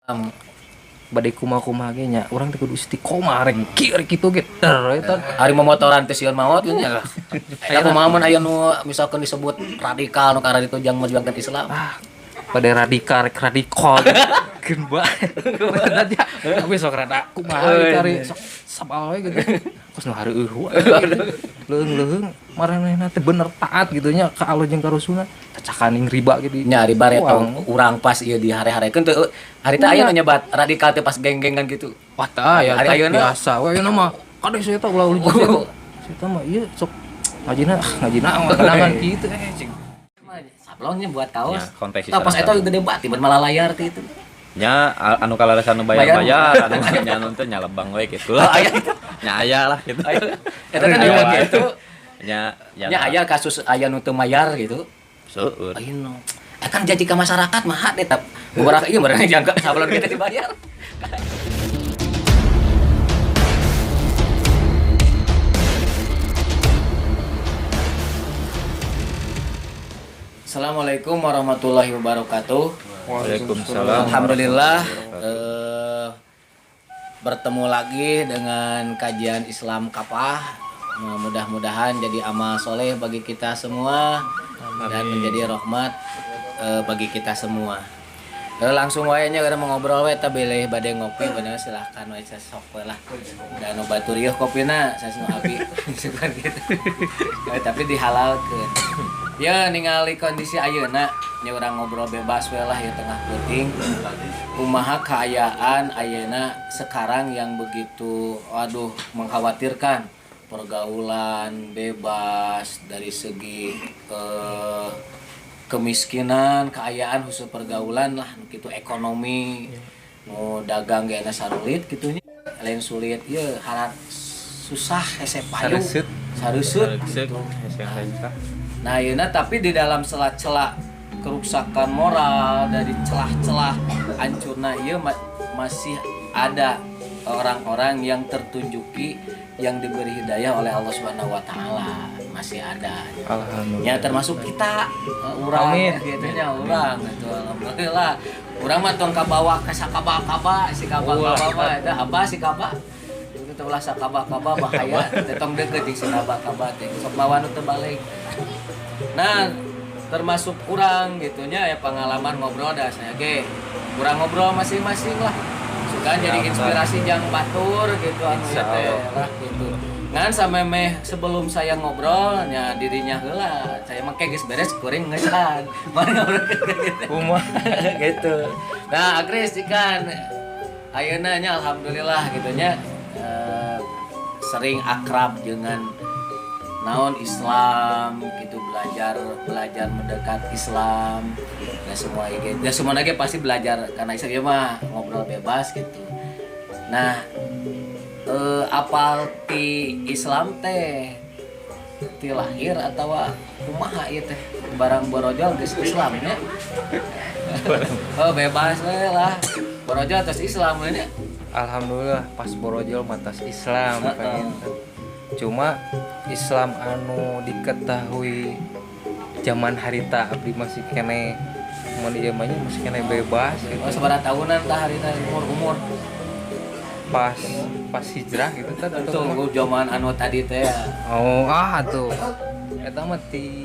badai kumaha ge nya urang teh kudu istiqomah rek kieu kitu ge eta Ari memotoran teh sieun maot nya. Aya kumaha mun aya nu misalkan disebut radikal nu karena itu jang memperjuangkan Islam. pada radikal gen bae aja tapi sok rada kumaha cari sok sabal we gitu terus nu hareueuh leung-leung maranehna teh bener taat gitu nya ka Allah jeung ka Rasulna cakaning riba gitu Nya ari bare urang pas ieu di hari-harekeun teh hari teh aya nu nyebat radikal teh pas geng-gengan gitu. wah tah ya Ari ayeuna biasa we ayeuna mah kade saya teh ulah ulah saya mah ieu sok ngajina kadang-kadang kitu cing sablonnya buat kaos. Ya, kontes Tah pas eta gede banget tiba malah layar teh itu. nya anu kalalasan nu bayar-bayar anu nya nonton nya lebang we kitu lah nya aya lah gitu Eta kan gitu. nya Nya aya kasus aya nu teu mayar gitu. seueur Ayeuna kan janji ka masyarakat mah hade tap beberapa ieu barang jangka sablon kita dibayar. Assalamualaikum warahmatullahi wabarakatuh. Waalaikumsalam. Alhamdulillah bertemu lagi dengan kajian Islam Kapah. Mudah-mudahan jadi amal soleh bagi kita semua dan menjadi rahmat bagi kita semua. Langsung wae nya gara ngobrol we teh bilih bade ngopi bener silahkan wae sok we lah. Da nu baturieuh kopina sasnu abi sukan gitu. Tapi dihalalkeun. Ya ningali kondisi ayeuna nya urang ngobrol bebas we lah ya tengah puting. Kumaha kaayaan ayeuna sekarang yang begitu mengkhawatirkan, pergaulan bebas dari segi kemiskinan, keayaan khusus pergaulan lah gitu ekonomi. Nu dagang ge sarulit kitu nya. Lain sulit ieu harat susah hese payung. Sareusut. Nah, ayeuna tapi di dalam celah-celah kerusakan moral dari celah-celah hancurna ieu masih ada orang-orang yang tertunjuki yang diberi hidayah oleh Allah Subhanahu wa taala. Masih ada. alhamdulillah Ya termasuk kita urang gitu nya urang gitu alhamdulillah. Urang mah tong ka bawah ka sakaba-kaba si kaba-kaba mah eta apa si kaba? Itu ulah sakaba-kaba bahaya tong deukeut jeung si kaba-kaba teh sok bawa nu teu balik. Nah, termasuk kurang gitunya ya pengalaman ngobrol dah saya ge. Kurang ngobrol masing-masing lah. Suka jadi inspirasi jang batur gitu anu ya teh lah gitu. Ngan samemeh sebelum saya ngobrol nya dirinya heula. Saya mah geus beres kuring ngeusan. Mari ngobrol gitu. Gitu. Nah, Agris ikan ayeuna nya alhamdulillah gitu nya sering akrab dengan naon Islam gitu belajar mendekat Islam dan semua gitu. Dan semua lagi pasti belajar karena Islam mah ngobrol bebas gitu. Nah, apal ti Islam teh ti lahir atau kumaha ieu teh barang borojol geus Islam nya. Oh, bebas we lah. Borojol atas Islam nya. alhamdulillah pas borojol matas Islam cuma Islam anu diketahui zaman harita abdi masih kene mun ieu mah masih kene bebas gitu. Oh, sabaraha tahunan tah harita umur pas hijrah gitu teh itu zaman anu tadi teh ya. oh tuh eta mah ti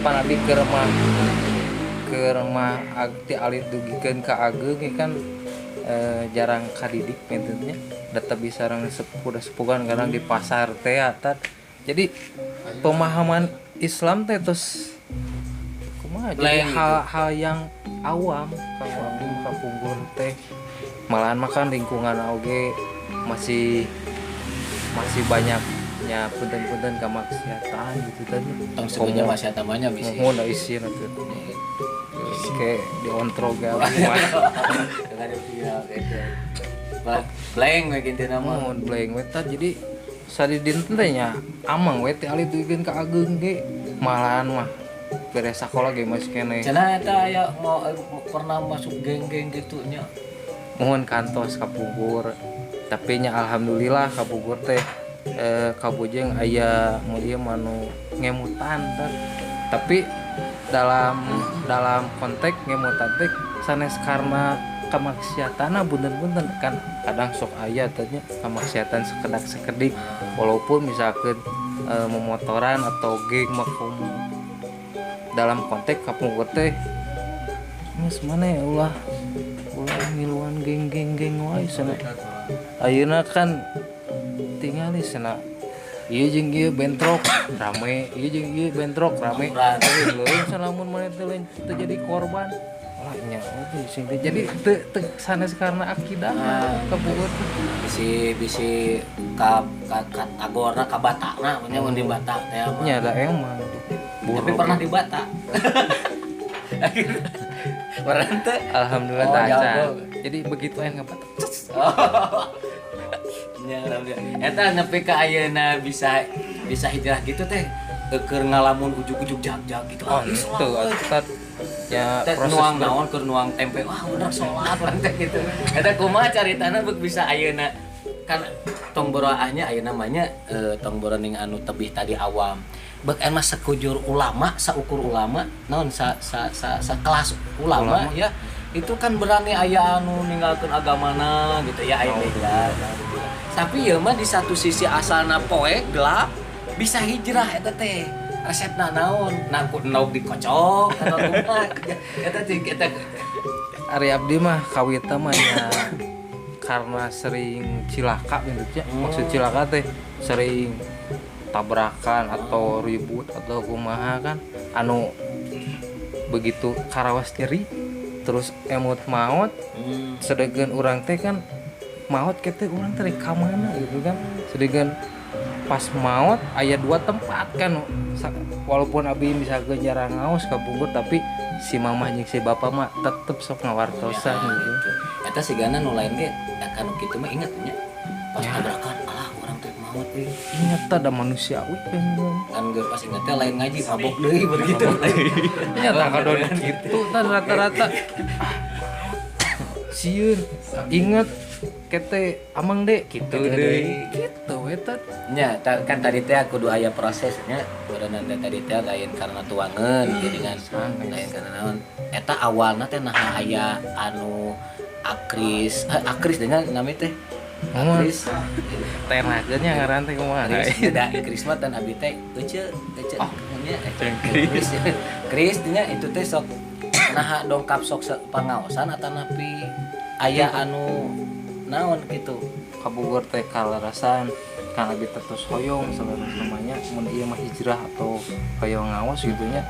panabi ke rumah ti alit dugikeun ka ageung kan jarang kadidik menurutnya data bisa orang sepuh-sepuhan kadang di pasar teh jadi pemahaman Islam teh terus kumaha jadi hal-hal yang awam kapunggur teh malahan makan lingkungan oge masih banyaknya punten-punten kemaksiatan gitu tadi tong sebenarnya masih tamanya bisa mau da isin atuh kayak diontrol gak blank we kitu nama blank we jadi sadidin teh nya amang we teh ali duikeun ka ageung ge malahan mah beres sakola ge masih kene cenah eta aya mau pernah masuk geng-geng gitu nya mohon kantos kapungkur tapi nya alhamdulillah kapungkur teh kabujeng aya mulia manu ngemutan tapi dalam konteks ngemutan teh sanes karena kamaksiatana bunten-bunten kan kadang sok aya tanya kamaksiatan sekedik walaupun misalkan memotoran atau geng makum dalam konteks kapungkur teh geus mana ya ulah miluan geng wae sana ayeuna kan tingali sana ieu jeung ieu bentrok rame ieu jeung ieu bentrok rame leuweung salamun maneh teh lain terjadi korban lah nya sing jadi teu sanes karena akidah kapungkur bisi ka agorna ka Batana nya mun di Bata teh nya da emang tapi pernah di Bata pernah teh alhamdulillah taca jadi begitu aya ngabat nya alhamdulillah eta nepi ka ayeuna bisa hijrah gitu teh keur ngalamun ujug-ujug jag-jag gitu itu Ustaz ya teh proses nuang naon keur nuang tempe wah bener salat urang teh gitu eta kumaha caritana beuk bisa ayeuna kan tong boroahnya ayeuna namanya tong boroning anu tebih tadi awam beuk emang sekujur ulama saukur ulama naon kelas ulama ya itu kan berani aya anu ninggalkeun agamana gitu ya aya beda tapi ya mah di satu sisi asalna poe gelap bisa hijrah eta teh resepna naon naku nauk dikocok atau kumaha eta Ari Abdi mah kawita mah ya karena sering cilaka gitu ya maksud cilaka teh sering tabrakan atau ribut atau kumaha kan anu begitu karawas nyeri terus emot maot sedegan urang teh kan maot kete urang teh ka mana gitu kan sedegan pas maot aya dua tempat kan walaupun abi misalkan jarang ngaos kabungkur tapi si mamah jeung si bapa mah tetep sok ngawartosan gitu eta sigana nu lain ge kan kitu mah inget nya pas tabrakan alah urang teh maot euy inget ada manusiawi kan geus pas inget teh lain ngaji mabok deui begitu nya tak kadon kitu tah rata-rata sieun inget kete amang dek gitu deui gitu eta nya kan tadi teh kudu aya prosesnya berenang tadi teh lain karena tuangan jadi kan lain karena naon eta awalna teh nah aya anu akris dengan namanya teh akris tenagenya ngaran teh kumaha da akris mah dan abi teh euceu nya kris nya itu teh sok nah dongkap sok pangaosan atawa napi aya anu naon gitu kabugor teh kalarasan kan abi terus hoyong saudara namanya mun ieu mah hijrah atau hoyong ngaos gitu nya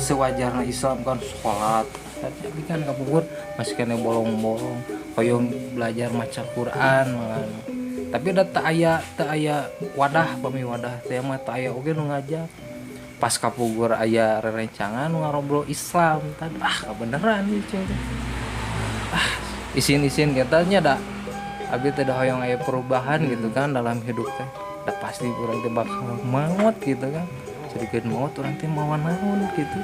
sewajarna Islam kan salat tapi kan kabugor masih kena bolong-bolong hoyong belajar maca Quran malah tapi da teu aya wadah pami wadah teh mah teu aya oge nu ngajak pas kabugor aya rerencangan nu ngarobrol Islam tadi kebeneran ieu cing isin-isin katanya dah abi teh da hoyong aya perubahan gitu kan dalam hidup teh da pasti urang teh bakal maot gitu kan sedikeun maot urang teh mawan naon gitu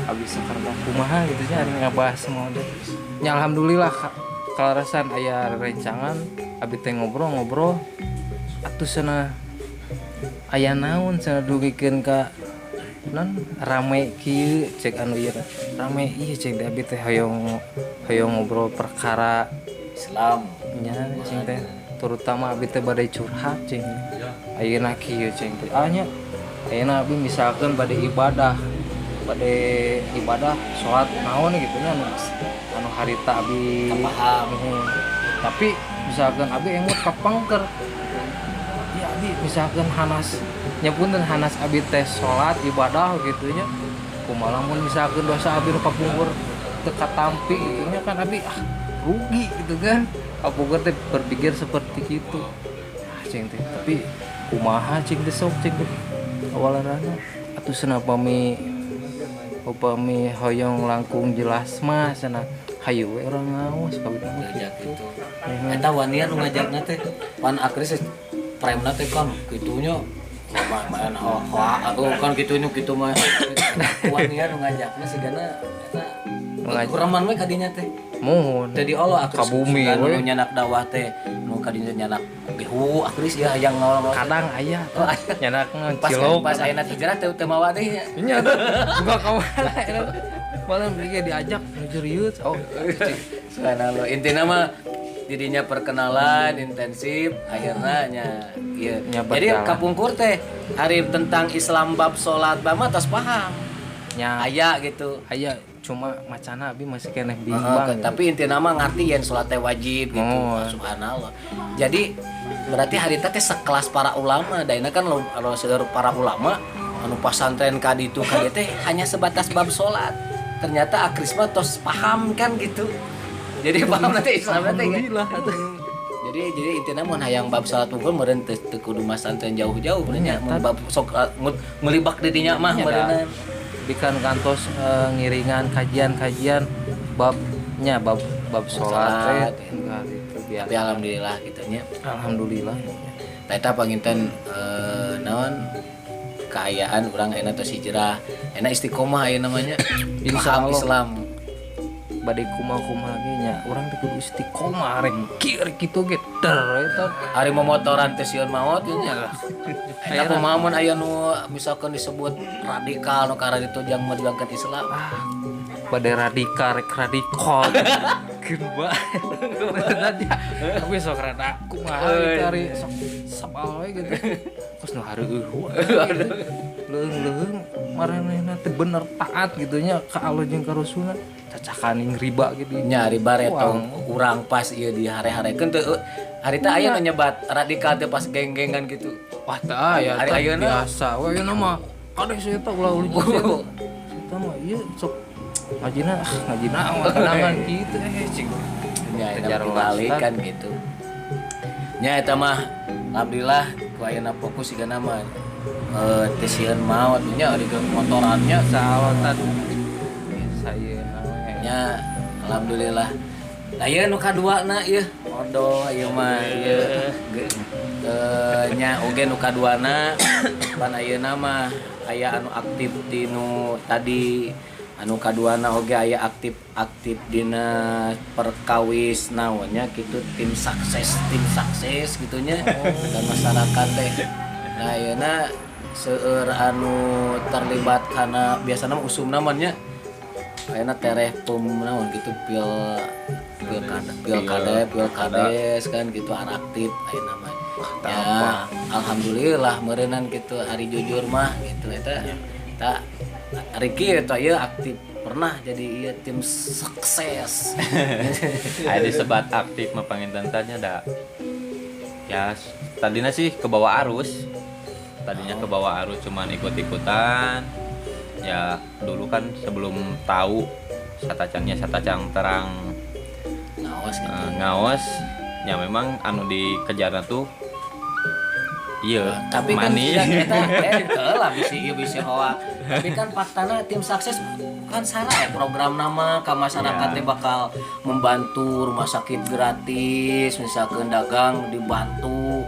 abi sakarda kumaha gitu nya ari ngabahas semua teh nya alhamdulillah kalarasan aya rencangan abi teh ngobrol atuh cenah aya naon cenah dugikeun ka non rame kieu cek anu ieu rame ieu cek abi teh hoyong ngobrol perkara Islam nya cing teh terutama abi teh bade curhat cing ayeuna kieu cing teh nya ayeuna abi misalkan bade ibadah salat naon gitu nya anu harita abi paham tapi misalkan abi emot kapangker ya abi misalkan hanas nyapunten hanas abi teh salat ibadah gitu nya kumaha mun misalkan dosa abi nu kapungkur teu katampi gitu nya kan abi rugi gitu kan kapungkur teh berpikir seperti itu cing teh tapi kumaha cing teh sok cing teh awalanana atuh cenah upami hoyong langkung jelas mah cenah hayu we urang ngaos ka ngajak gitu eta wanian nu ngajakna teh pan akris premna teh kan kitunya main hoa kan kitunya kitu mah wanian nu ngajakna sigana eta uraman we kadinya teh mohon jadi Allah akris kabumi we nyanak dakwah teh nu kadinya nyanak bihu akris ya hayang ngawal kadang aya nyanak cilok pas ayeuna hijrah teh teu mawa deui nya juga kawan malam dia diajak serius Subhanallah. Intinya mah didinya perkenalan intensif akhirnya nya ieu. Nya Jadi berjalan. kapungkur teh hari tentang Islam bab salat mah tos paham. nya Aya gitu. aya cuma macana abi masih keneh Heeh, bimbang gitu. tapi intinya mah ngartieun salat teh wajib gitu. Oh. Subhanallah. Jadi berarti hari teh sekelas para ulama, daina kan lo seueur para ulama anu pasantren ka ditu ka dieu teh hanya sebatas bab salat. Ternyata akris mah tos paham kan gitu. Jadi paham nanti Islam nanti Alhamdulillah jadi intinya mun hayang bab salat unggul meureun teu kudu masantren jauh-jauh benernya mun bab sok melibak di dinya mah Nya, meureunna. bikan kantos ngiringan kajian-kajian babnya bab Salat. salat enggak itu biasa. Tapi alhamdulillah gitu nya. Alhamdulillah. Tah eta panginten naon keayaan urang ayeuna tos hijrah. Enak istiqomah aya namanya. Insya Paham Allah. Islam. Bade kumaha ge nya urang teh kudu istiqomah rek kieu kitu ge der eta. Hari memotoran teh sieun maot ieu nya. Eta kumaha mun aya nu misalkan disebut radikal nu karena itu yang memperjuangkan Islam. Bade radikal rek radikal. Keun bae. Beneran ya. Tapi sok rada kumaha gitu ari sok sabal we gitu. Terus nu hareueuh. Leung-leung maranehna teh bener taat gitu nya ka Allah jeung ka Rasulna. Cacakan riba gitu. Nya riba retong urang pas ieu dihare-harekeun teu hari teh aya nu nyebat radikal teh pas geng-gengan gitu. Wah tah aya Hari tah ayeuna. biasa we ayeuna mah kadeh saya teh ulah uli jeung eta mah ieu sok ngajina ngadangan kitu cing. Ya Kejar eta balik wastan. kan gitu. Nya eta mah alhamdulillah ku ayeuna fokus siga nama teh sieun maot nya ari motorannya Salatan saya nya alhamdulillah. Lah ieu nu kaduana ieu odo ieu mah ieu nya oge nu kaduana pan ayeuna mah aya anu aktif di nu tadi anu kaduana oge aya aktif dina perkawis naonnya gitu tim sukses gitunya dan masyarakat teh. Nah ayeuna seueur anu terlibat karena biasana usum namanya ayeuna tereh naon gitu pilkades kan gitu aktif ayeuna mah. Ya alhamdulillah meureunan gitu hari jujur mah gitu eta tak Riki eta ieu aktif pernah jadi ieu tim sukses. Aya disebat aktif mah panginten tanya da. Ya tadinya sih ke bawah arus. Tadinya ke bawah arus cuman ikut-ikutan. Ya dulu kan sebelum tahu satacang terang Ngawas gitu. ngaos ya memang anu dikejarna tuh iya Tapi kan mani. tidak lah bisa hoa. Tapi kan faktana tim sukses kan salah ya program nama ke masyarakat teh bakal membantu rumah sakit gratis, misalkan dagang dibantu.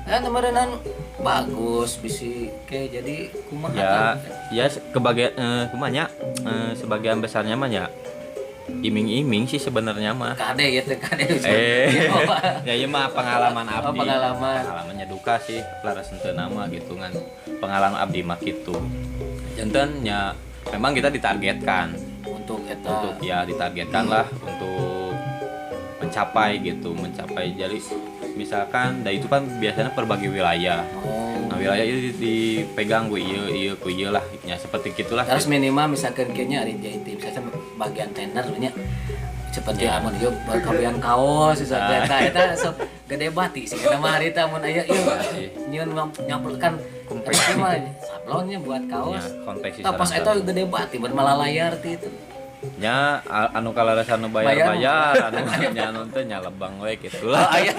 Kemarin bagus bisi ke jadi kumaha Ya tah? ya kebagian kumanya sebagian besarnya mah ya iming-iming sih sebenarnya mah. Kade ya teh kade. Ya iya mah pengalaman abdi. Pengalaman. Pengalamannya duka sih, laras henteu nama gitu kan. Pengalaman abdi mah kitu. Janten ya memang kita ditargetkan Untuk eta untuk ya ditargetkan lah untuk mencapai jadi misalkan itu kan biasanya perbagi wilayah. Nah wilayah itu dipegang gue iya lah ya seperti gitulah. harus minimal misalkan kayaknya ada jadi tim saya bagian tender nya seperti amun ieu kawian kaos misalkan eta sok gede bati sih kana mah harita mun aya ieu nyieun nyampulkan konveksi mah sablonnya buat kaos. Ya, konveksi Tah pas eta gede bati bermalalayar ti itu. nya anu kalarasan nu bayar anu nya nonton nya lebang we kitu lah. Aya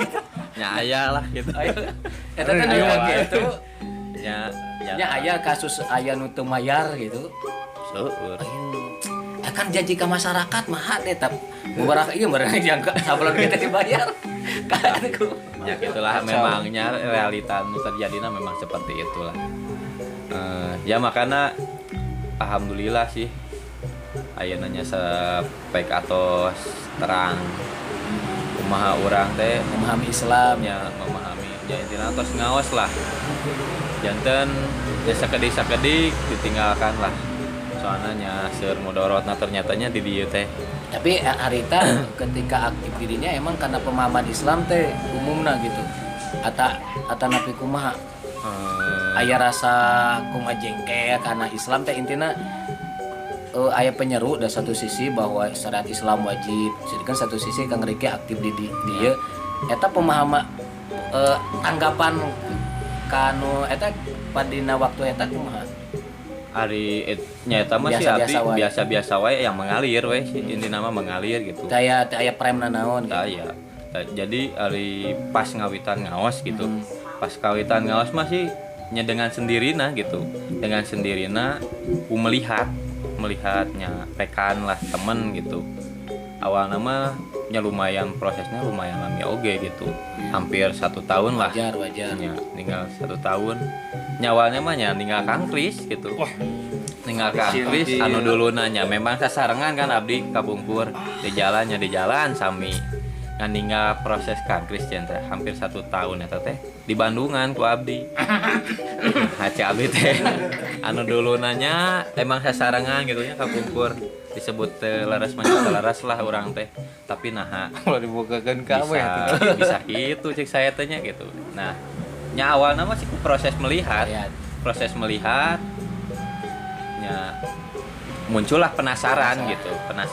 Nya aya lah gitu. eta teh aya gitu. Nya Aya kasus aya nu teu mayar gitu. seueur. Akan janji ke masyarakat mah deh tap beberapa iya beberapa jangka sablon kita dibayar kan Ya gitulah memangnya realita nu terjadinya memang seperti itulah. Ya makanya alhamdulillah sih ayeuna nya sepek atos terang kumaha urang teh memahami Islam nya memahami ya intina tos ngaos lah. Janten ya sakedik ditinggalkan lah. Soalnya nya seur mudorotna ternyatanya di dieu teh Tapi harita ketika aktif dirinya emang karena pemahaman Islam teh umumna gitu. Ata napi kumaha aya rasa kumaha jengkel karena Islam teh intina aya penyeru dari satu sisi bahwa syariat Islam wajib, sedangkan satu sisi Kang Riki aktif di dia eta pemahaman tanggapan kanu eta padina waktu eta kumaha? Hari nyata mah sih abdi biasa-biasa wae yang mengalir we inti nama mengalir gitu. Aya premna naon gitu. Ya. Jadi hari pas ngawitan ngaos gitu. Pas kawitan ngaos mah sih nya dengan sendirina gitu. Dengan sendirina melihatnya rekan lah temen gitu. Awal nama nya lumayan prosesnya lumayan lami oge gitu. Hampir 1 tahun lah. Wajar. Ya, tinggal 1 tahun. Nyawalnya mah nya tinggal Kang Kris gitu. Tinggal Kang Kris anu dulu nanya memang sasarengan kan abdi kabungkur di jalan sami. Ngan tinggal proses Kang Kris teh hampir 1 tahun eta teh di Bandungan ku abdi. Hace abdi teh anu dulu nanya emang sasarengan gitu nya kabungkur disebut laras lah orang teh tapi naha kalau dibukakan kawe bisa gitu cek saya tanya gitu. Nah nya awalnya masih proses melihat nya muncullah penasaran gitu. Nah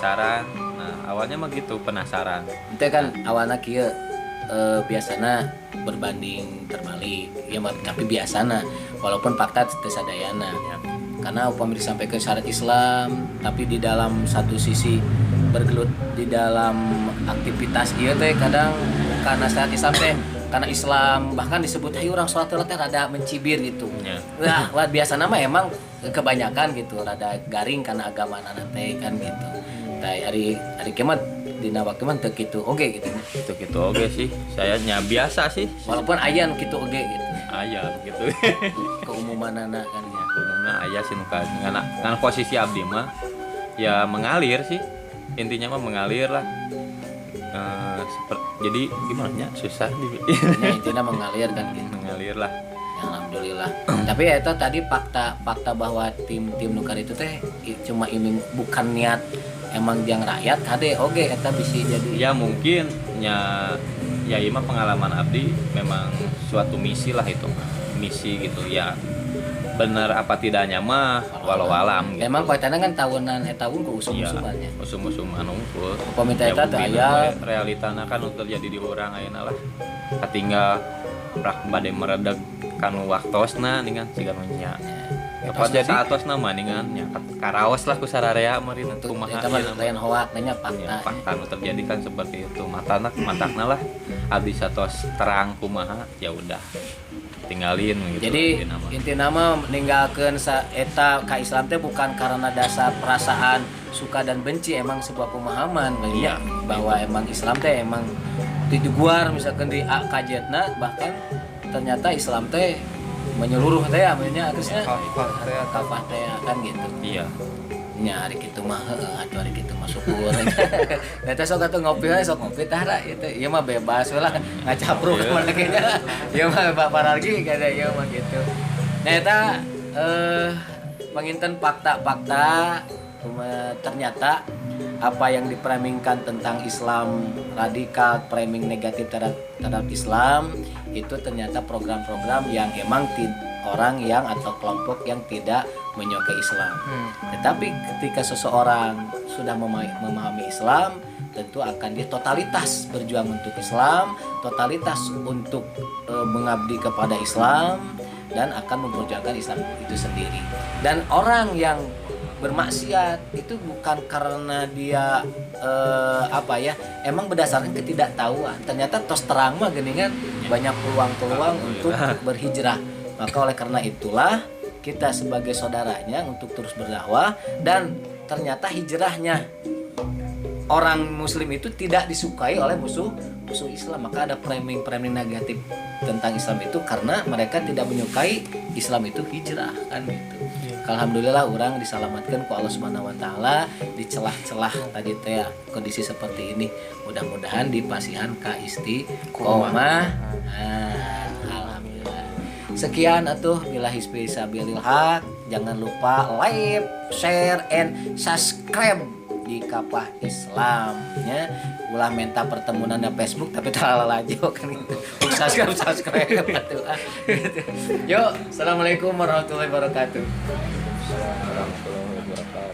awalnya mah gitu penasaran itu kan awalnya kieu biasana berbanding terbalik ya tapi biasana walaupun fakta teu sadayana ya. Karena upami disampaikan syariat Islam tapi di dalam satu sisi bergelut di dalam aktivitas ieu teh kadang karena syariat Islam teh karena Islam bahkan disebut hai orang sholat teh rada mencibir gitu. Ya. Nah, biasa nama emang kebanyakan gitu rada garing karena agama teh kan gitu. Tah hari kiamat dina waktu mah teu kitu oge gitu. Gitu oge sih saya nya biasa sih Walaupun aya nu kitu oge gitu. aya gitu. Keumumanana kan ya. Umumnya aya sih karena posisi abdi mah ya mengalir sih intinya mah mengalir lah. Jadi gimana nya susah Ya, intinya mengalir kan gitu. mengalir lah. Ya, alhamdulillah. Tapi ya itu tadi fakta bahwa tim nukar itu teh cuma ini bukan niat emang yang rakyat kade oge eta bisa jadi. Ya mungkin ya ieu mah pengalaman abdi memang suatu misi lah itu. Misi gitu ya. Benar apa tidaknya mah walau alam gitu. Emang kuatana kan tahunan eta unggul usum-usumannya. Usum-usum anu unggul. Pemerintah eta teh aya realitana kan nu terjadi di urang ayeuna lah. Katinggal prak bade meredeg kanu waktosna ningan siga nu nya. Pas jadi atosna mah ningan nya karaos lah ku sararea meureun kumaha. Eta mah lain hoak nya fakta. Fakta nu terjadi kan seperti itu. Matakna lah abis satos terang kumaha ya udah tinggalin gitu. Jadi inti nama meninggalkan eta ka Islam teh bukan karena dasar perasaan suka dan benci, emang sebuah pemahaman Iya, bahwa emang Islam teh emang dijuguar misalkan di kajetna bahkan ternyata Islam teh menyeluruh teh amanya akhirnya kafah teh kan gitu. Iya. Nya hari kitu mah atuh hari kitu mah syukur. Eta sok atuh ngopi tah da ieu teh ieu mah bebas we lah ngacapruk mana ge nya. Ieu mah baparargi kada ieu mah gitu. Nah eta panginten fakta-fakta ternyata apa yang dipramingkan tentang Islam radikal, framing negatif terhadap Islam itu ternyata program-program yang emang orang yang atau kelompok yang tidak menyukai Islam. Tetapi ketika seseorang sudah memahami Islam, tentu akan dia totalitas berjuang untuk Islam, totalitas untuk mengabdi kepada Islam dan akan memperjuangkan Islam itu sendiri. Dan orang yang bermaksiat itu bukan karena dia emang berdasarkan ketidaktahuan. Ternyata tos terang mah geningan banyak peluang-peluang untuk berhijrah. Maka oleh karena itulah kita sebagai saudaranya untuk terus berdakwah, dan ternyata hijrahnya orang muslim itu tidak disukai oleh musuh Islam. Maka ada framing negatif tentang Islam itu karena mereka tidak menyukai Islam itu hijrah kan gitu. Alhamdulillah orang diselamatkan ku Allah Subhanahu wa taala di celah-celah tadi teh kondisi seperti ini. Mudah-mudahan dipasihan ka istiqomah. Alhamdulillah. Sekian atuh billahi fisabilil haq. Jangan lupa like, share and subscribe di Kapah Islamnya ulah minta pertemuan di Facebook tapi terlalu lajo kan gitu. Subscribe atuh. Yuk, assalamualaikum warahmatullahi wabarakatuh. Warahmatullahi wabarakatuh.